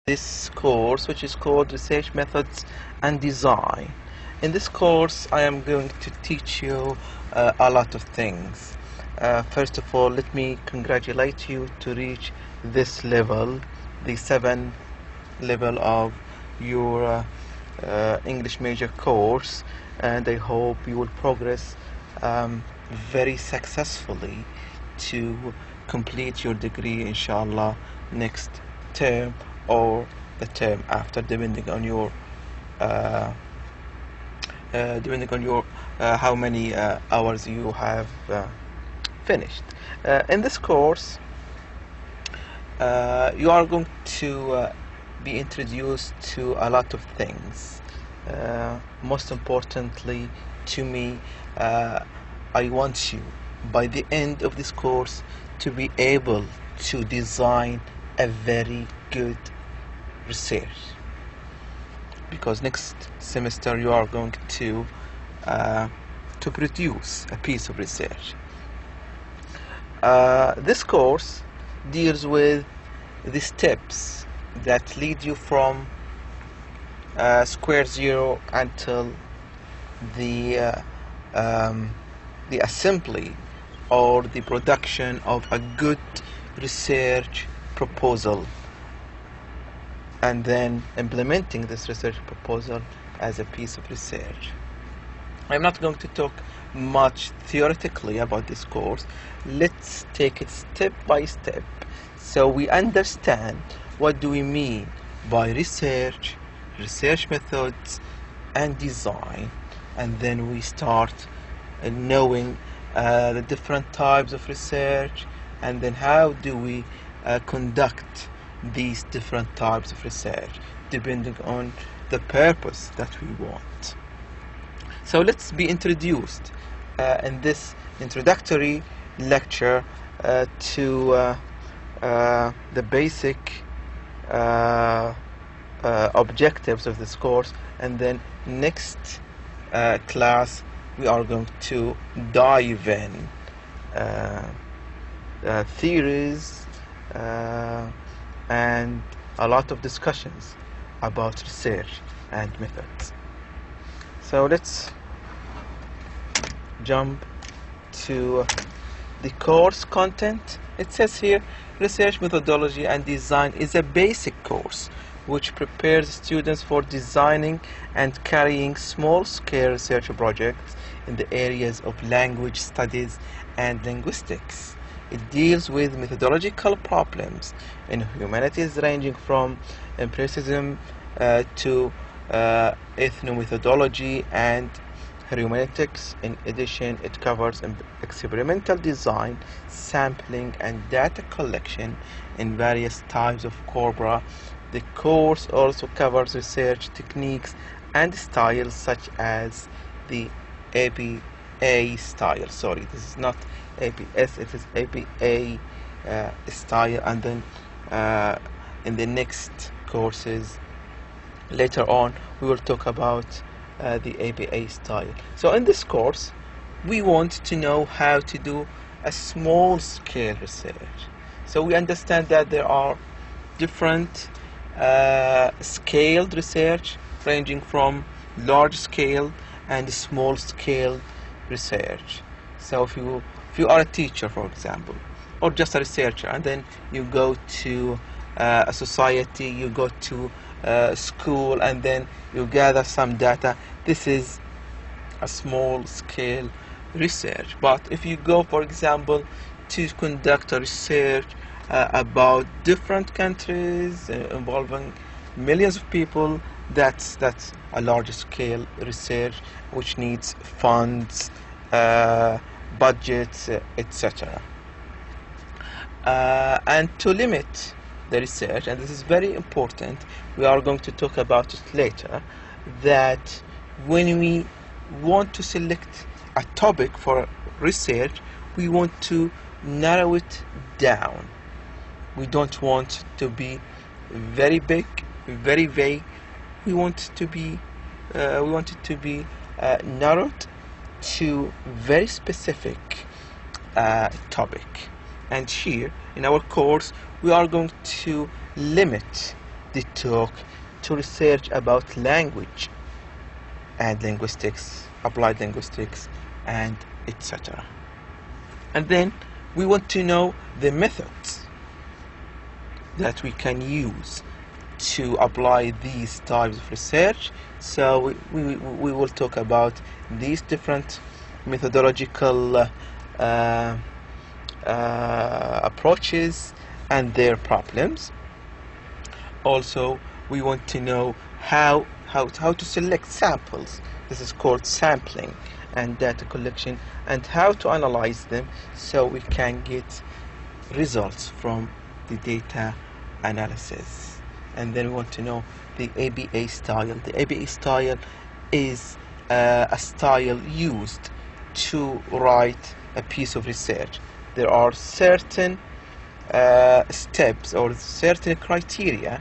this course, which is called Research Methods and Design. In this course I am going to teach you a lot of things. First of all, let me congratulate you to reach this level, the 7th level of your English major course, and I hope you will progress very successfully to complete your degree, inshallah, next term or the term after, depending on your how many hours you have finished. In this course you are going to be introduced to a lot of things. Most importantly to me, I want you by the end of this course to be able to design a very good research, because next semester you are going to produce a piece of research. This course deals with the steps that lead you from square zero until the assembly or the production of a good research proposal, and then implementing this research proposal as a piece of research. I'm not going to talk much theoretically about this course. Let's take it step by step so we understand what do we mean by research, research methods and design, and then we start knowing the different types of research, and then how do we conduct these different types of research depending on the purpose that we want. So let's be introduced in this introductory lecture to the basic objectives of this course, and then next class we are going to dive in theories and a lot of discussions about research and methods. So let's jump to the course content. It says here, research methodology and design is a basic course which prepares students for designing and carrying small-scale research projects in the areas of language studies and linguistics. It deals with methodological problems in humanities ranging from empiricism to ethnomethodology and hermeneutics. In addition, it covers experimental design, sampling and data collection in various types of corpora. The course also covers research techniques and styles such as the APA style. Sorry, this is not APS, it is APA style, and then in the next courses later on we will talk about the APA style. So in this course we want to know how to do a small scale research. So we understand that there are different scaled research ranging from large scale and small scale research. So if you are a teacher, for example, or just a researcher, and then you go to a society, you go to school, and then you gather some data, this is a small scale research. But if you go, for example, to conduct a research about different countries involving millions of people, that's a large scale research which needs funds, budgets, etc. And to limit the research, and this is very important, we are going to talk about it later, that when we want to select a topic for research, we want to narrow it down. We don't want to be very big, very vague. We want it to be narrowed to very specific topic. And here in our course we are going to limit they talk to research about language and linguistics, applied linguistics, and etc. And then we want to know the methods that we can use to apply these types of research. So we will talk about these different methodological approaches and their problems. Also, we want to know how to select samples. This is called sampling and data collection, and how to analyze them so we can get results from the data analysis. And then we want to know the ABA style. The ABA style is a style used to write a piece of research. There are certain steps or certain criteria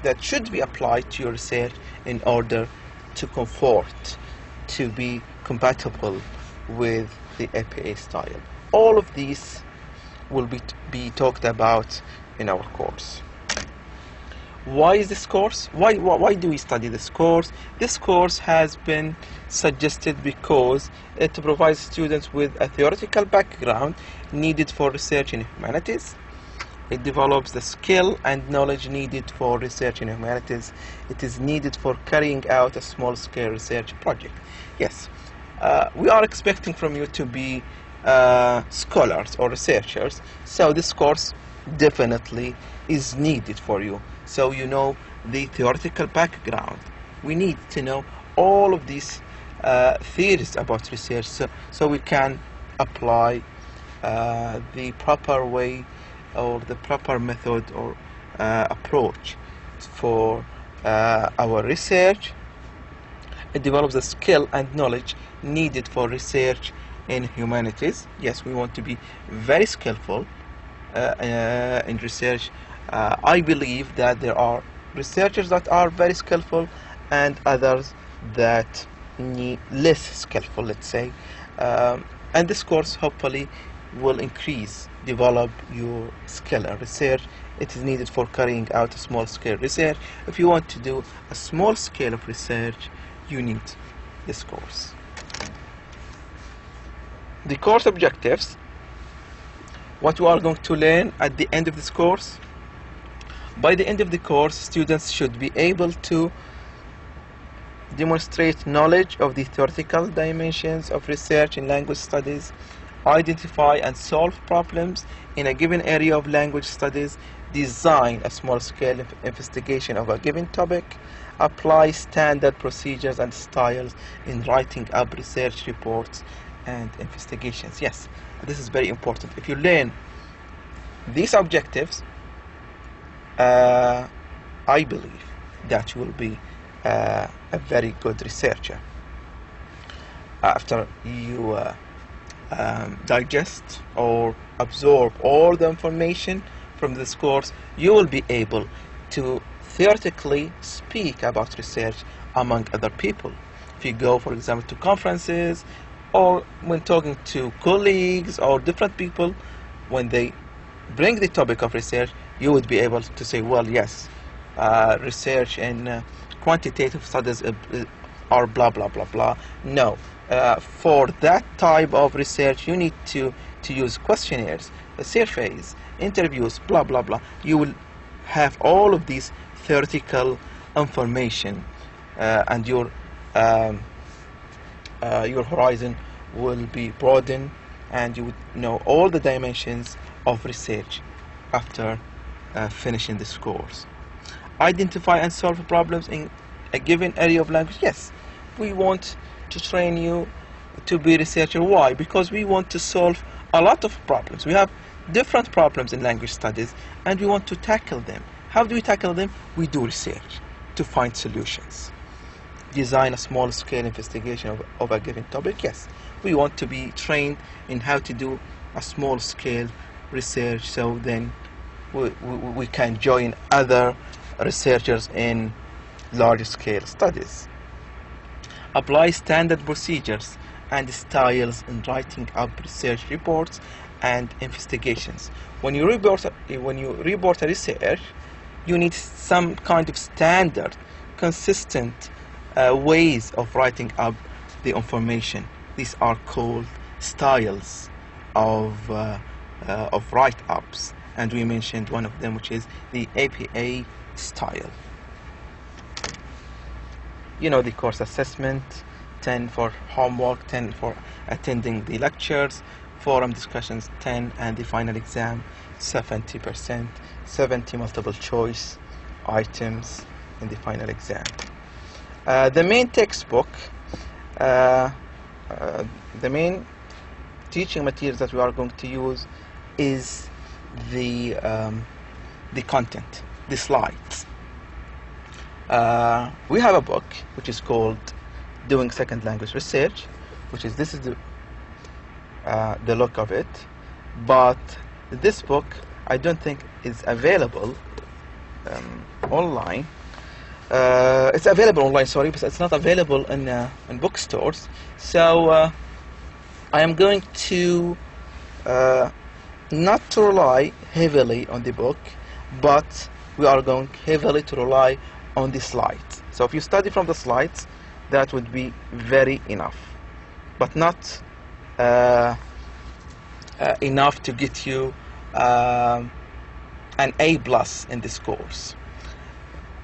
that should be applied to your research in order to to be compatible with the APA style. All of these will be talked about in our course. Why is this course? Why do we study this course? This course has been suggested because it provides students with a theoretical background needed for research in humanities. It develops the skill and knowledge needed for research in humanities. It is needed for carrying out a small-scale research project. Yes, we are expecting from you to be scholars or researchers, so this course definitely is needed for you. So you know the theoretical background. We need to know all of these theories about research so we can apply the proper way or the proper method or approach for our research. It develops the skill and knowledge needed for research in humanities. Yes, we want to be very skillful in research. I believe that there are researchers that are very skillful and others that need less skillful, let's say. And this course hopefully will develop your skill in research. It is needed for carrying out a small scale research. If you want to do a small scale of research, you need this course. The course objectives, what we are going to learn at the end of this course. By the end of the course, students should be able to demonstrate knowledge of the theoretical dimensions of research in language studies, identify and solve problems in a given area of language studies, design a small-scale investigation of a given topic, apply standard procedures and styles in writing up research reports and investigations. Yes, this is very important. If you learn these objectives, I believe that you will be a very good researcher. After you digest or absorb all the information from this course, you will be able to theoretically speak about research among other people. If you go, for example, to conferences or when talking to colleagues or different people, when they bring the topic of research, you would be able to say, well, yes, research in quantitative studies are blah blah blah blah. No, for that type of research you need to use questionnaires, surveys, interviews, blah blah blah. You will have all of these theoretical information, and your horizon will be broadened, and you would know all the dimensions of research after finishing this course. Identify and solve problems in a given area of language. Yes, we want to train you to be a researcher. Why? Because we want to solve a lot of problems. We have different problems in language studies and we want to tackle them. How do we tackle them? We do research to find solutions. Design a small scale investigation of a given topic. Yes, we want to be trained in how to do a small scale research, so then we can join other researchers in large scale studies. Apply standard procedures and styles in writing up research reports and investigations. When you report a research, you need some kind of standard, consistent ways of writing up the information. These are called styles of write-ups, and we mentioned one of them, which is the APA style. You know, the course assessment, 10 for homework, 10 for attending the lectures, forum discussions 10, and the final exam 70%, 70 multiple choice items in the final exam. The main textbook, the main teaching materials that we are going to use is the content, the slides. We have a book which is called Doing Second Language Research, which is, this is the look of it, but this book I don't think is available online. It's available online, sorry, but it's not available in bookstores. So I am going to not to rely heavily on the book, but we are going heavily to rely on the slides. So if you study from the slides, that would be very enough, but not enough to get you an A+ in this course.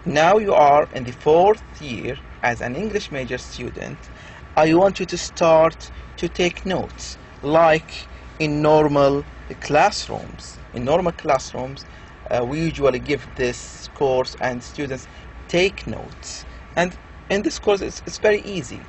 Now you are in the 4th year as an English major student. I want you to start to take notes, like in normal classrooms. In normal classrooms, we usually give this course and students take notes. And in this course, it's very easy.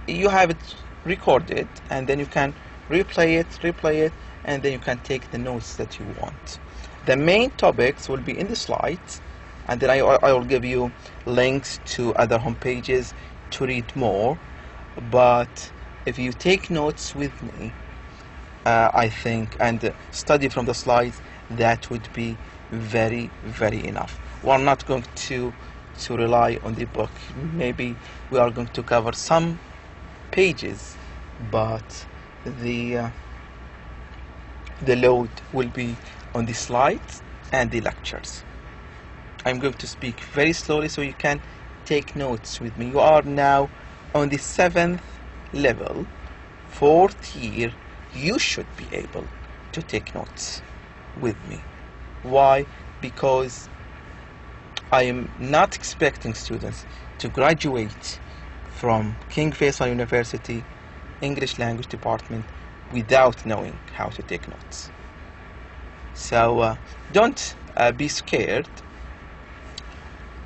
You have it recorded, and then you can replay it, and then you can take the notes that you want. The main topics will be in the slides, and then I will give you links to other home pages to read more. But if you take notes with me, I think, and study from the slides, that would be very, very enough. We're not going to rely on the book. Maybe we are going to cover some pages, but the load will be on the slides and the lectures. I'm going to speak very slowly so you can take notes with me. You are now on the 7th level, 4th year. You should be able to take notes with me. Why? Because I am not expecting students to graduate from King Faisal University English Language Department without knowing how to take notes. So don't be scared.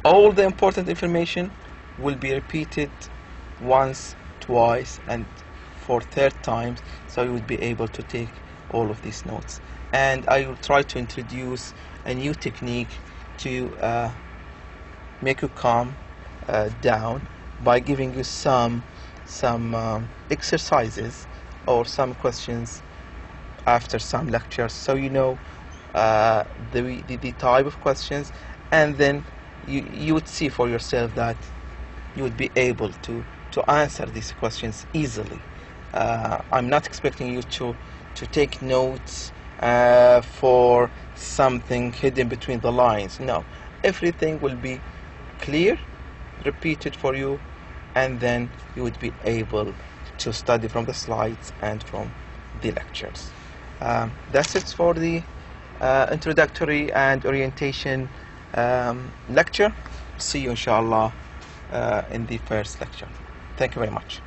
All the important information will be repeated once, twice, and for 3rd times, so you will be able to take all of these notes. And I will try to introduce a new technique to make you calm down by giving you some exercises or some questions after some lectures, so you know the type of questions, and then you would see for yourself that you would be able to answer these questions easily. I'm not expecting you to take notes for something hidden between the lines. No, everything will be clear, repeated for you, and then you would be able to study from the slides and from the lectures. That's it for the introductory and orientation lecture. See you inshallah in the first lecture. Thank you very much.